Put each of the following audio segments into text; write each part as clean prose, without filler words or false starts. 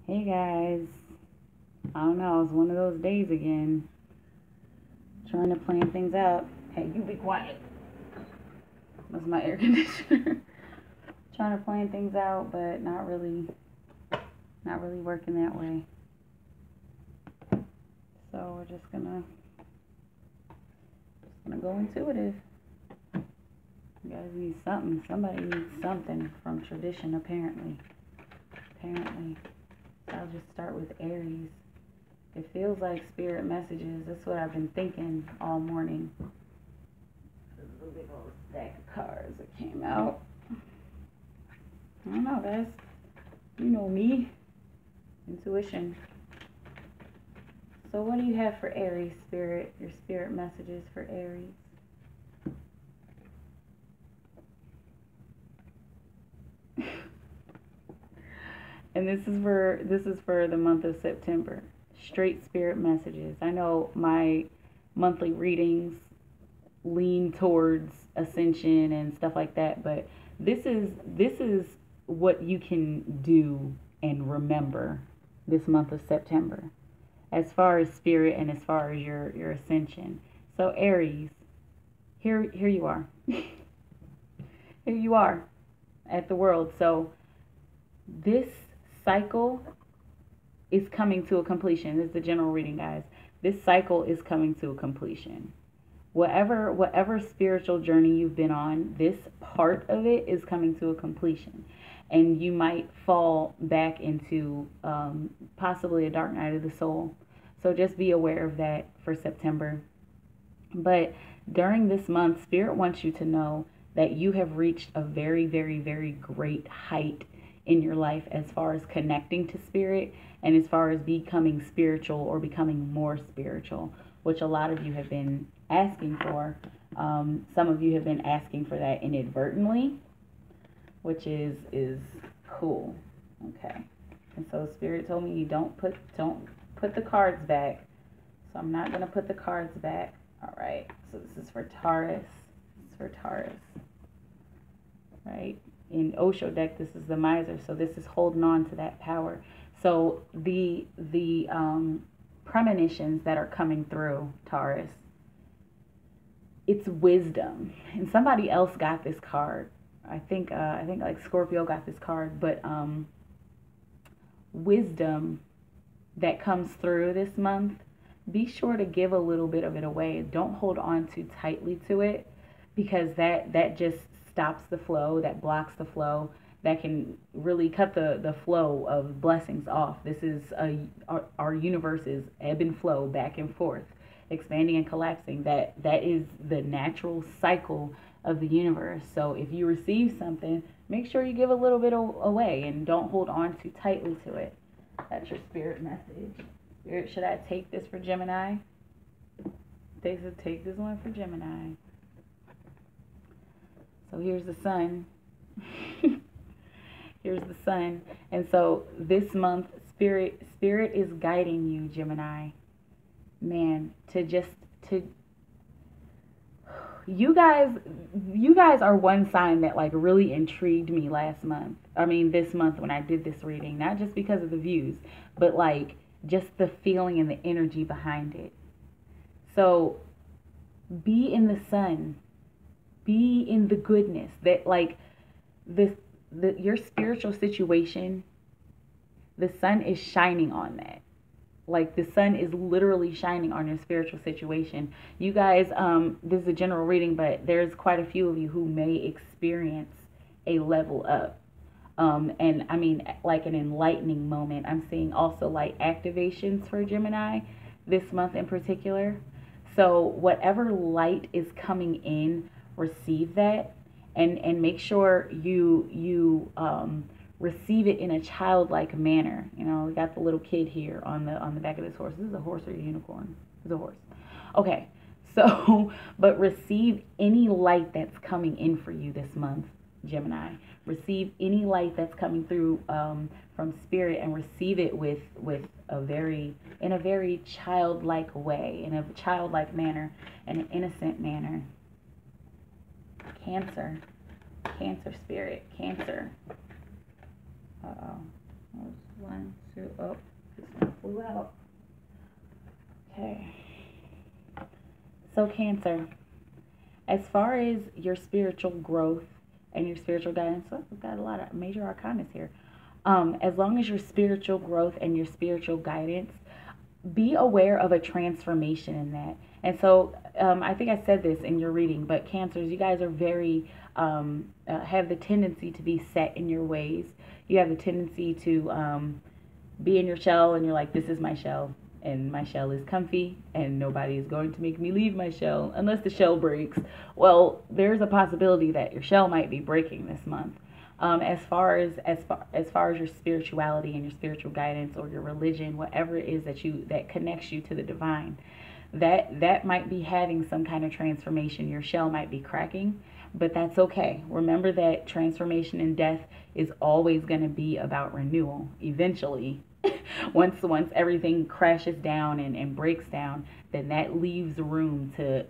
Hey guys, I don't know, it's one of those days again. Trying to plan things out. Hey, you be quiet. That's my air conditioner. Trying to plan things out, but not really working that way. So we're just gonna go intuitive. You guys need something. Somebody needs something from tradition, apparently. So I'll just start with Aries. It feels like spirit messages. That's what I've been thinking all morning. There's a big old stack of cards that came out. I don't know, guys. You know me. Intuition. So what do you have for Aries, Spirit? Your spirit messages for Aries. And this is for the month of September. Straight spirit messages. I know my monthly readings lean towards ascension and stuff like that, but this is what you can do and remember this month of September as far as spirit and as far as your ascension. So Aries, here you are. Here you are at the world. So this cycle is coming to a completion. This is the general reading, guys. This cycle is coming to a completion. Whatever spiritual journey you've been on, this part of it is coming to a completion. And you might fall back into possibly a dark night of the soul. So just be aware of that for September. But during this month, Spirit wants you to know that you have reached a very, very, very great height in your life as far as connecting to Spirit and as far as becoming spiritual or becoming more spiritual, which a lot of you have been asking for. Some of you have been asking for that inadvertently, which is cool. Okay. And so Spirit told me you don't put the cards back. So I'm not going to put the cards back. All right. So this is for Taurus. It's for Taurus. Right? In Osho deck, this is the miser. So this is holding on to that power. So the premonitions that are coming through, Taurus, it's wisdom. And somebody else got this card. I think like Scorpio got this card, but wisdom that comes through this month, be sure to give a little bit of it away. Don't hold on too tightly to it, because that just stops the flow, that blocks the flow, that can really cut the flow of blessings off. This is our universe is ebb and flow, back and forth, expanding and collapsing. That is the natural cycle of the universe. So if you receive something, make sure you give a little bit away and don't hold on too tightly to it. That's your spirit message. Spirit, should I take this for Gemini? They said take this one for Gemini. So here's the sun. Here's the sun. And so this month, spirit is guiding you, Gemini. Man, you guys are one sign that like really intrigued me last month. I mean, this month when I did this reading, not just because of the views, but like just the feeling and the energy behind it. So be in the sun. Be in the goodness that like your spiritual situation, the sun is shining on that. Like the sun is literally shining on your spiritual situation. You guys, this is a general reading, but there's quite a few of you who may experience a level up. And I mean, like an enlightening moment. I'm seeing also like activations for Gemini this month in particular. So whatever light is coming in, receive that, and make sure you receive it in a childlike manner. You know, we got the little kid here on the back of this horse. This is a horse or a unicorn? It's a horse. Okay, so but receive any light that's coming in for you this month, Gemini. Receive any light that's coming through from Spirit, and receive it in a very childlike way, in a childlike manner, in an innocent manner. Cancer Spirit, Cancer. Uh-oh. One Oh, this one flew out. Okay. So Cancer, as far as your spiritual growth and your spiritual guidance, so we've got a lot of major arcanas here. As long as your spiritual growth and your spiritual guidance, be aware of a transformation in that. And so I think I said this in your reading, but Cancers, you guys are very, have the tendency to be set in your ways. You have the tendency to be in your shell, and you're like, this is my shell, and my shell is comfy, and nobody is going to make me leave my shell unless the shell breaks. Well, there's a possibility that your shell might be breaking this month. As far as your spirituality and your spiritual guidance or your religion, whatever it is that connects you to the divine, that might be having some kind of transformation. Your shell might be cracking, but that's okay. Remember that transformation and death is always going to be about renewal. Eventually, once everything crashes down and breaks down, then that leaves room to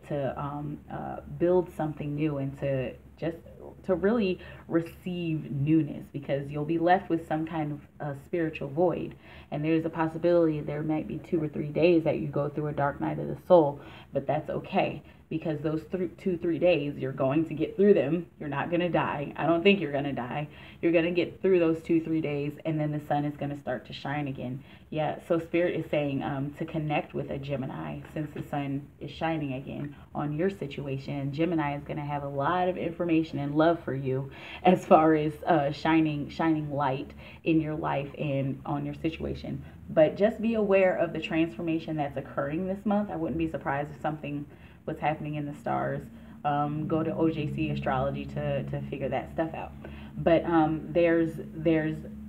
build something new and to really receive newness, because you'll be left with some kind of spiritual void. And there's a possibility there might be 2 or 3 days that you go through a dark night of the soul, but that's okay, because those 2-3 days, you're going to get through them. You're not going to die. I don't think you're going to die. You're going to get through those 2-3 days, and then the sun is going to start to shine again. Yeah, so Spirit is saying to connect with a Gemini, since the sun is shining again on your situation. And Gemini is going to have a lot of information and love for you as far as shining light in your life and on your situation. But just be aware of the transformation that's occurring this month. I wouldn't be surprised if something was happening in the stars. Go to OJC Astrology to figure that stuff out. But there's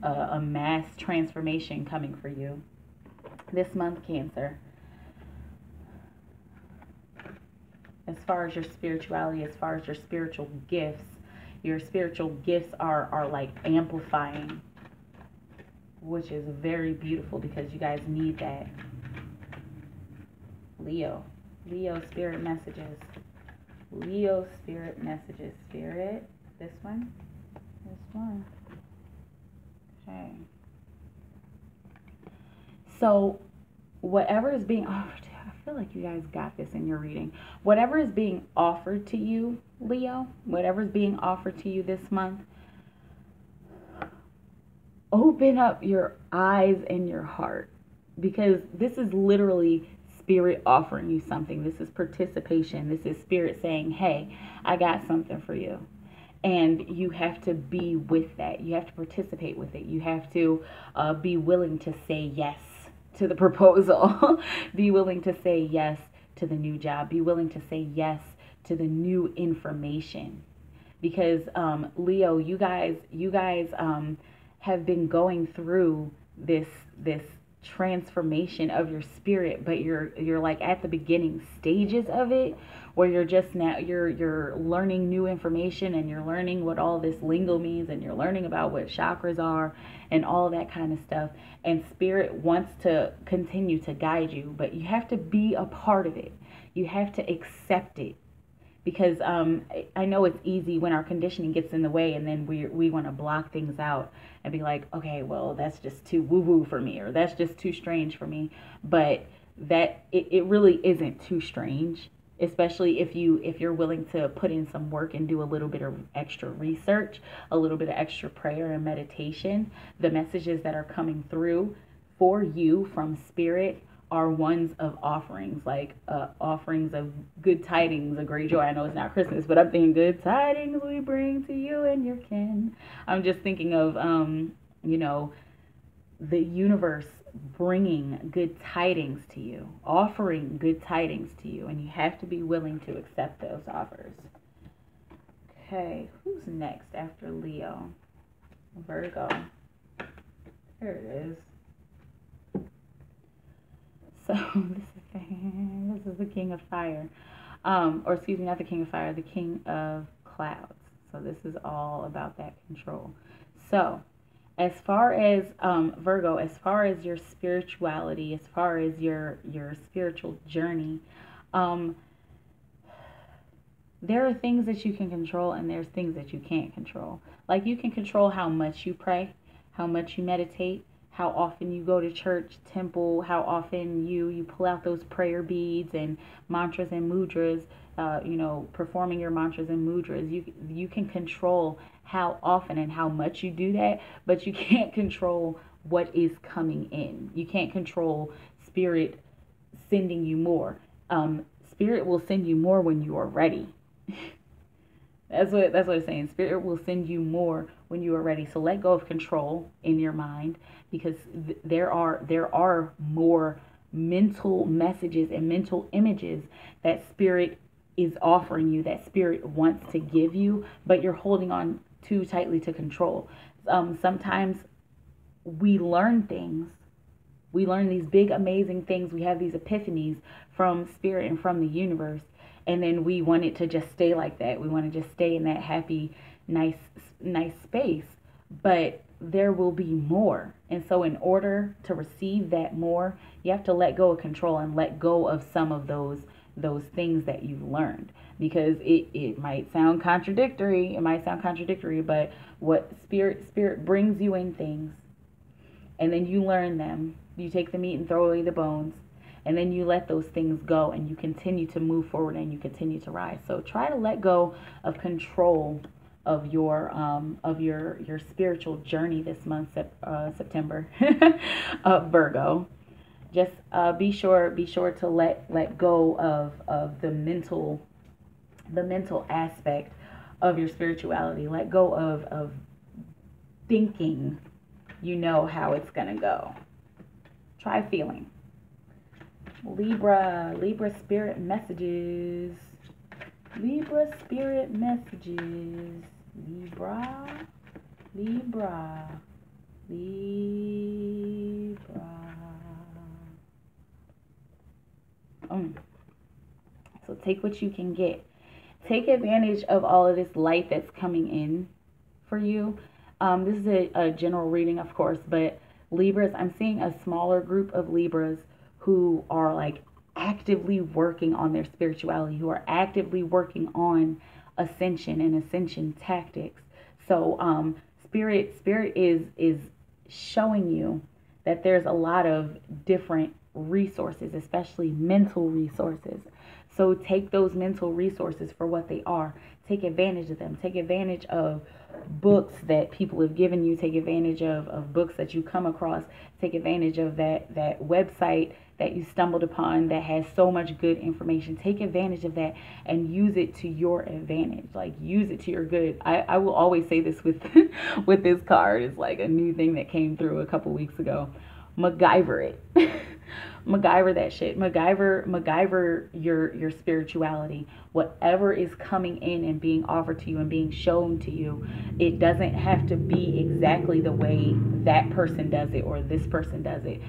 a mass transformation coming for you this month, Cancer. As far as your spirituality, as far as your spiritual gifts are like amplifying, which is very beautiful, because you guys need that. Leo spirit messages. Leo spirit messages. Spirit, this one. Okay. So whatever is being offered, I feel like you guys got this in your reading. Whatever is being offered to you, Leo, whatever is being offered to you this month, open up your eyes and your heart, because this is literally Spirit offering you something. This is participation. This is Spirit saying, hey, I got something for you. And you have to be with that. You have to participate with it. You have to be willing to say yes to the proposal. Be willing to say yes to the new job. Be willing to say yes to the new information. Because Leo, you guys have been going through this transformation of your spirit, but you're like at the beginning stages of it, where you're just now you're learning new information, and you're learning what all this lingo means, and you're learning about what chakras are and all that kind of stuff. And Spirit wants to continue to guide you, but you have to be a part of it. You have to accept it. Because I know it's easy when our conditioning gets in the way, and then we want to block things out and be like, okay, well, that's just too woo-woo for me, or that's just too strange for me. But that it really isn't too strange, especially if you're willing to put in some work and do a little bit of extra research, a little bit of extra prayer and meditation. The messages that are coming through for you from Spirit are ones of offerings, like offerings of good tidings, a great joy. I know it's not Christmas, but I'm thinking good tidings we bring to you and your kin. I'm just thinking of, the universe bringing good tidings to you, offering good tidings to you, and you have to be willing to accept those offers. Okay, who's next after Leo? Virgo. There it is. So this is the King of Fire, or excuse me, not the King of Fire, the King of Clouds. So this is all about that control. So as far as Virgo, as far as your spirituality, as far as your spiritual journey, there are things that you can control, and there's things that you can't control. Like, you can control how much you pray, how much you meditate, how often you go to church, temple, how often you pull out those prayer beads and mantras and mudras, performing your mantras and mudras. You can control how often and how much you do that, but you can't control what is coming in. You can't control spirit sending you more. Spirit will send you more when you are ready. That's what it's saying. Spirit will send you more when you are ready. So let go of control in your mind, because there are more mental messages and mental images that spirit is offering you, that spirit wants to give you, but you're holding on too tightly to control. Sometimes we learn things. We learn these big, amazing things. We have these epiphanies from spirit and from the universe. And then we want it to just stay like that. We want to just stay in that happy, nice space. But there will be more. And so in order to receive that more, you have to let go of control and let go of some of those things that you've learned. Because it might sound contradictory. It might sound contradictory, but what spirit brings you in things, and then you learn them. You take the meat and throw away the bones. And then you let those things go and you continue to move forward and you continue to rise. So try to let go of control of your spiritual journey this month, September, Virgo. Just be sure to let go of the mental aspect of your spirituality. Let go of thinking you know how it's gonna go. Try feeling. Libra spirit messages. Libra. So take what you can get. Take advantage of all of this light that's coming in for you. This is a general reading, of course, but Libras, I'm seeing a smaller group of Libras who are like actively working on their spirituality, who are actively working on ascension and ascension tactics. So spirit is showing you that there's a lot of different resources, especially mental resources. So take those mental resources for what they are. Take advantage of them. Take advantage of books that people have given you. Take advantage of books that you come across. Take advantage of that website that you stumbled upon that has so much good information. Take advantage of that and use it to your advantage. Like, use it to your good. I will always say this with with this card. It's like a new thing that came through a couple weeks ago. MacGyver it. MacGyver that shit. MacGyver your spirituality. Whatever is coming in and being offered to you and being shown to you, it doesn't have to be exactly the way that person does it or this person does it.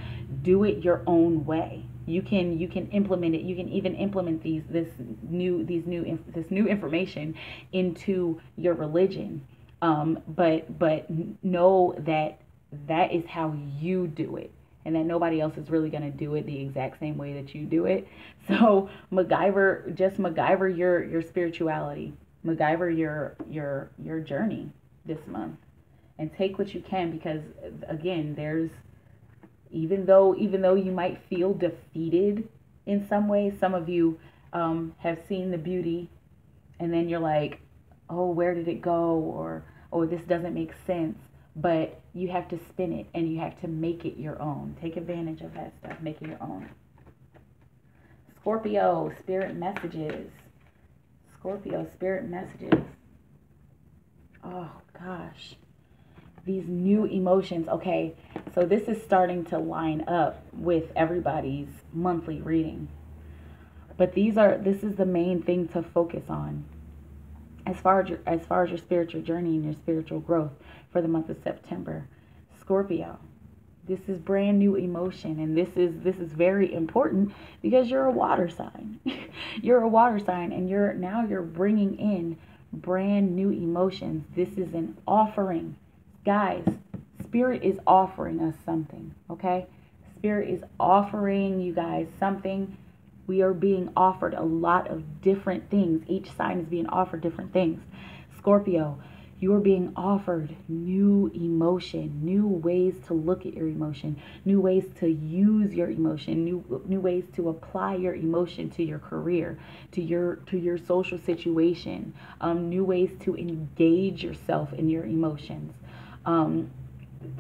Do it your own way. You can implement it. You can even implement this new information into your religion. But know that is how you do it, and that nobody else is really going to do it the exact same way that you do it. So MacGyver your spirituality, MacGyver your journey this month, and take what you can, because again, there's even though you might feel defeated in some ways, some of you have seen the beauty, and then you're like, oh, where did it go? Or, oh, this doesn't make sense. But you have to spin it and you have to make it your own. Take advantage of that stuff. Make it your own. Scorpio, spirit messages. Scorpio, spirit messages. Oh, gosh. These new emotions. Okay, so this is starting to line up with everybody's monthly reading. But this is the main thing to focus on as far as your spiritual journey and your spiritual growth for the month of September. Scorpio, this is brand new emotion, and this is very important because you're a water sign. You're a water sign, and you're bringing in brand new emotions. This is an offering. Guys, Spirit is offering us something, okay? Spirit is offering you guys something. We are being offered a lot of different things. Each sign is being offered different things. Scorpio, You are being offered new emotion, new ways to look at your emotion, new ways to use your emotion, new ways to apply your emotion to your career, to your social situation, new ways to engage yourself in your emotions.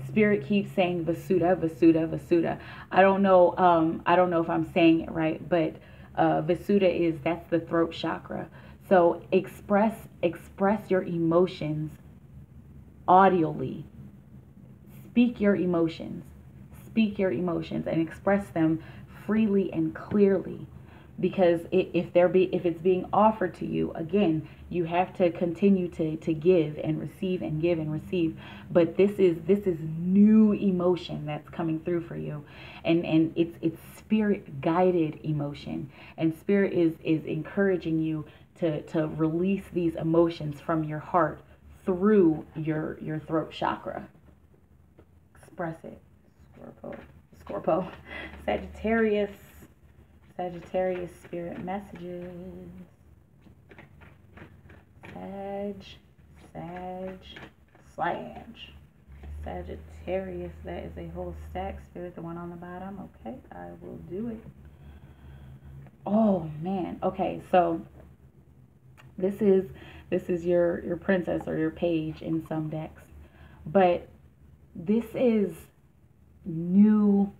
Spirit keeps saying Vasuda, Vasuda, Vasuda. I don't know if I'm saying it right, but Vasuda that's the throat chakra. So express your emotions audibly. Speak your emotions. Speak your emotions and express them freely and clearly. Because if it's being offered to you, again, you have to continue to give and receive and give and receive. But this is new emotion that's coming through for you, and it's spirit guided emotion, and spirit is encouraging you to release these emotions from your heart through your throat chakra. Express it. Scorpio, Sagittarius spirit messages. Sagittarius, that is a whole stack. Spirit, the one on the bottom. Okay, I will do it. Oh man. Okay, so this is your princess or your page in some decks, but this is new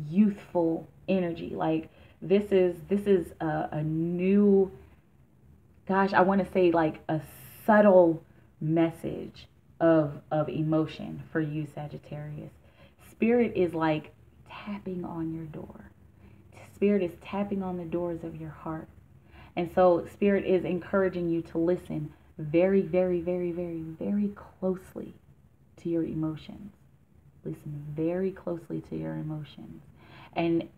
youthful energy. Like this is a new, gosh, I want to say like a subtle message of emotion for you, Sagittarius. Spirit is like tapping on your door. Spirit is tapping on the doors of your heart. And so Spirit is encouraging you to listen very, very, very, very, very closely to your emotions. Listen very closely to your emotions. And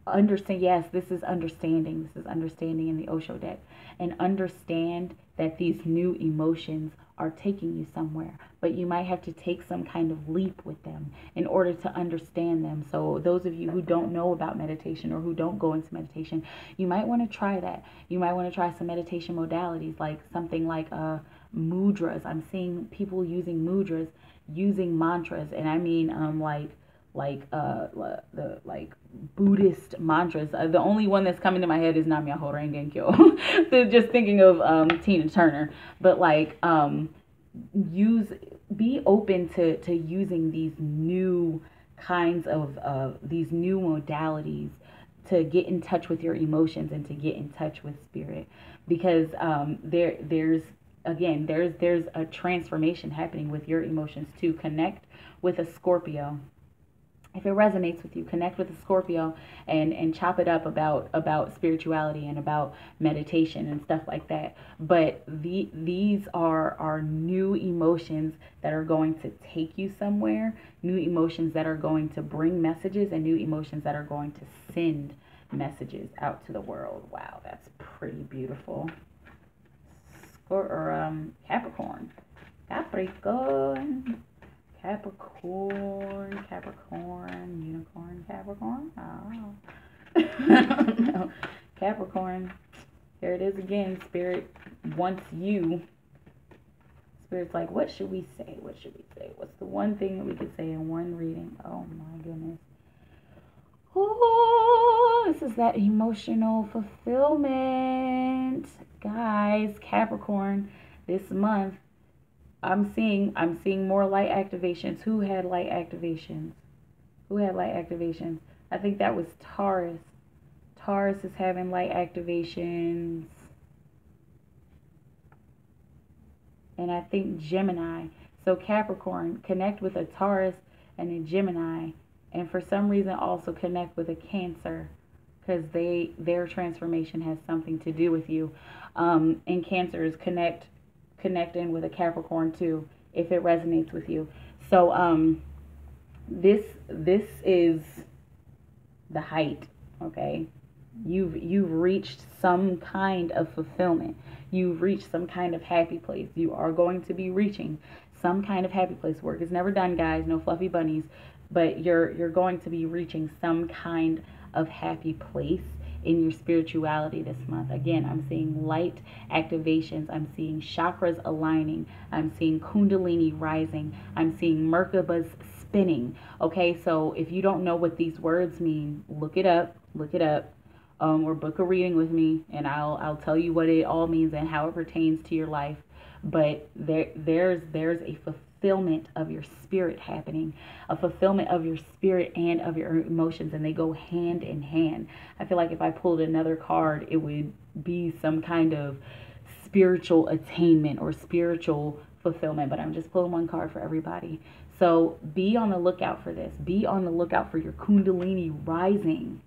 understand, yes, this is understanding. This is understanding in the Osho deck. And understand that these new emotions are taking you somewhere, but you might have to take some kind of leap with them in order to understand them. So those of you who don't know about meditation or who don't go into meditation, you might want to try that. You might want to try some meditation modalities, like something like mudras. I'm seeing people using mudras, using mantras, and I mean like Buddhist mantras. The only one that's coming to my head is Nam Myoho Renge Kyo. So just thinking of Tina Turner, but like be open to using these new kinds of these new modalities to get in touch with your emotions and to get in touch with spirit, because there's a transformation happening with your emotions too. Connect with a Scorpio. If it resonates with you, connect with a Scorpio and chop it up about spirituality and about meditation and stuff like that. But these are new emotions that are going to take you somewhere, new emotions that are going to bring messages, and new emotions that are going to send messages out to the world. Wow, that's pretty beautiful. Capricorn. Unicorn, Capricorn. Oh. No. Capricorn. Here it is again. Spirit wants you. Spirit's like, what should we say? What should we say? What's the one thing that we could say in one reading? Oh my goodness. Oh, this is that emotional fulfillment. Guys, Capricorn, this month, I'm seeing more light activations. Who had light activations? I think that was Taurus. Taurus is having light activations. And I think Gemini. So Capricorn, connect with a Taurus and a Gemini. And for some reason also connect with a Cancer, because their transformation has something to do with you. And Cancers connecting with a Capricorn too, if it resonates with you. So this is the height. Okay, you've reached some kind of fulfillment. You've reached some kind of happy place. You are going to be reaching some kind of happy place. Work is never done, guys. No fluffy bunnies. But you're going to be reaching some kind of happy place in your spirituality this month. Again, I'm seeing light activations. I'm seeing chakras aligning. I'm seeing Kundalini rising. I'm seeing Merkabas spinning. Okay, so if you don't know what these words mean, look it up. Look it up. Or book a reading with me, and I'll tell you what it all means and how it pertains to your life. But there's a fulfillment of your spirit happening, a fulfillment of your spirit and of your emotions, and they go hand in hand. I feel like if I pulled another card, it would be some kind of spiritual attainment or spiritual fulfillment, but I'm just pulling one card for everybody. So be on the lookout for this. Be on the lookout for your Kundalini rising,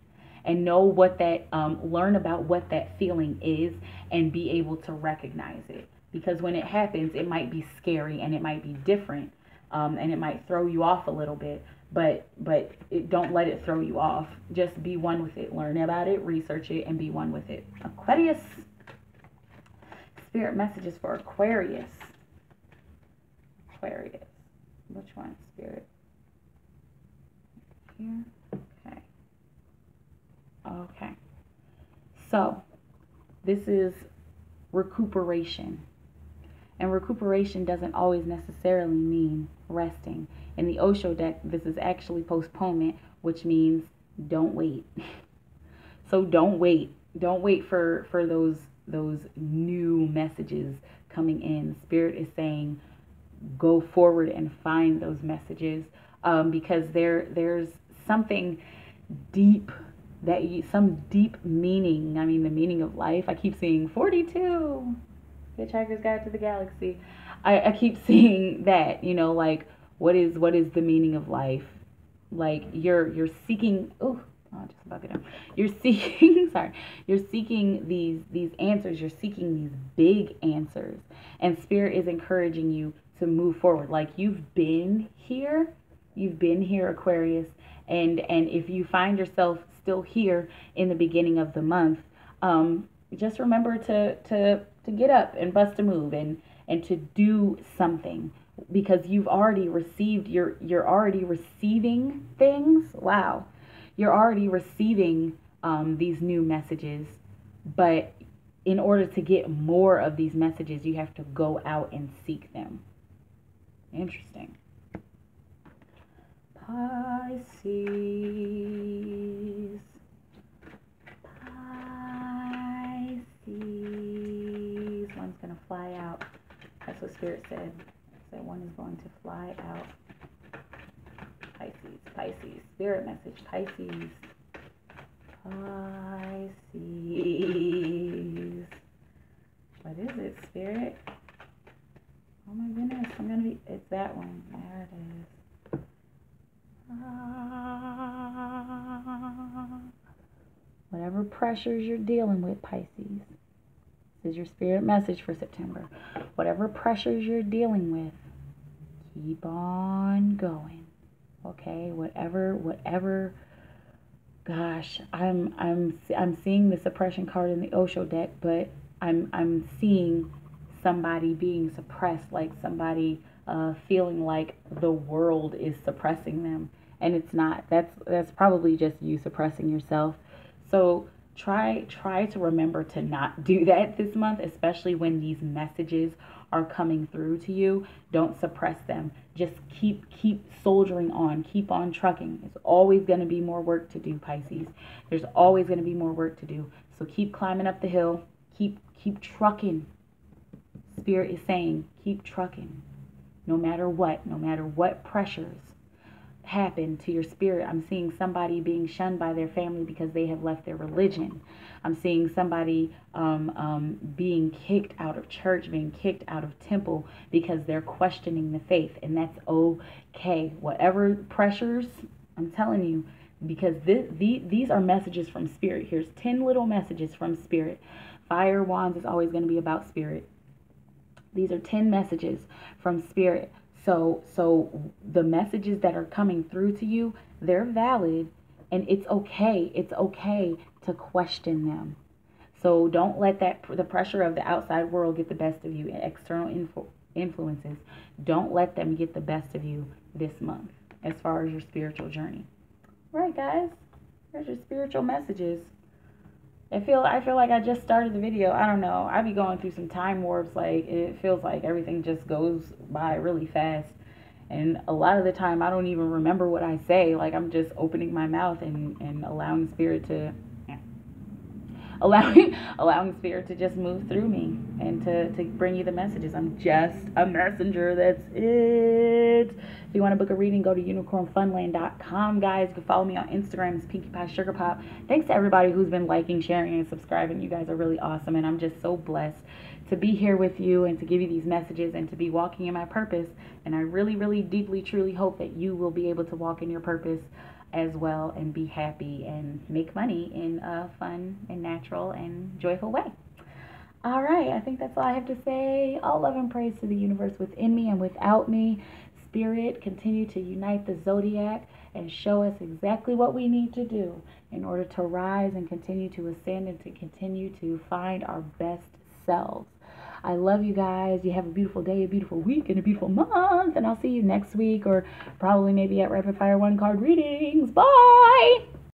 and know what that, learn about what that feeling is and be able to recognize it. Because when it happens, it might be scary and it might be different, and it might throw you off a little bit, but don't let it throw you off. Just be one with it. Learn about it, research it, and be one with it. Aquarius. Spirit messages for Aquarius. Aquarius. Which one? Spirit. Here. Okay. Okay. So, this is recuperation. And recuperation doesn't always necessarily mean resting. In the Osho deck, this is actually postponement, which means don't wait. So don't wait. Don't wait for those new messages coming in. Spirit is saying go forward and find those messages, because there's something deep, some deep meaning. I mean, the meaning of life. I keep seeing 42. Hitchhiker's Guide to the Galaxy. I keep seeing that, like what is the meaning of life? Like you're seeking. Just about it. You're seeking. Sorry, you're seeking these answers. You're seeking these big answers, and Spirit is encouraging you to move forward. Like you've been here, Aquarius, and if you find yourself still here in the beginning of the month, just remember to get up and bust a move and to do something, because you've already received, you're already receiving things. Wow. You're already receiving these new messages, but in order to get more of these messages, you have to go out and seek them. Interesting. Pisces. One's going to fly out. That's what Spirit said. That one is going to fly out. Pisces. Spirit message. Pisces. What is it, Spirit? Oh my goodness. It's that one. There it is. Whatever pressures you're dealing with, Pisces. This is your spirit message for September. Whatever pressures you're dealing with, keep on going. Okay, whatever. Gosh, I'm seeing the suppression card in the Osho deck, but I'm seeing somebody being suppressed, like somebody feeling like the world is suppressing them, and it's not. That's probably just you suppressing yourself. So try to remember to not do that this month, especially when these messages are coming through to you. Don't suppress them. Just keep soldiering on. Keep on trucking. There's always going to be more work to do, Pisces. There's always going to be more work to do. So keep climbing up the hill. Keep trucking. Spirit is saying, keep trucking. No matter what pressures happen to your spirit. I'm seeing somebody being shunned by their family because they have left their religion. I'm seeing somebody being kicked out of church, being kicked out of temple because they're questioning the faith, and that's okay. Whatever pressures, I'm telling you, because these are messages from Spirit. Here's 10 little messages from Spirit. Fire Wands is always going to be about Spirit. These are 10 messages from Spirit. So the messages that are coming through to you, they're valid, and it's okay. It's okay to question them. So don't let the pressure of the outside world get the best of you, and external influences. Don't let them get the best of you this month as far as your spiritual journey. All right, guys, there's your spiritual messages I feel like I just started the video. I don't know. I be going through some time warps. Like, it feels like everything just goes by really fast. And a lot of the time, I don't even remember what I say. Like, I'm just opening my mouth and allowing spirit to allowing spirit to just move through me and to bring you the messages. I'm just a messenger. That's it. If you want to book a reading, go to unicornfunland.com, guys. You can follow me on Instagram. It's Pinkie Pie Sugar Pop. Thanks to everybody who's been liking, sharing, and subscribing. You guys are really awesome, and I'm just so blessed to be here with you and to give you these messages and to be walking in my purpose. And I really, really, deeply, truly hope that you will be able to walk in your purpose as well and be happy and make money in a fun and natural and joyful way. All right, I think that's all I have to say. All love and praise to the universe within me and without me. Spirit, continue to unite the zodiac and show us exactly what we need to do in order to rise and continue to ascend and to continue to find our best selves. I love you guys. You have a beautiful day, a beautiful week, and a beautiful month. And I'll see you next week, or probably maybe at Rapid Fire 1 card readings. Bye!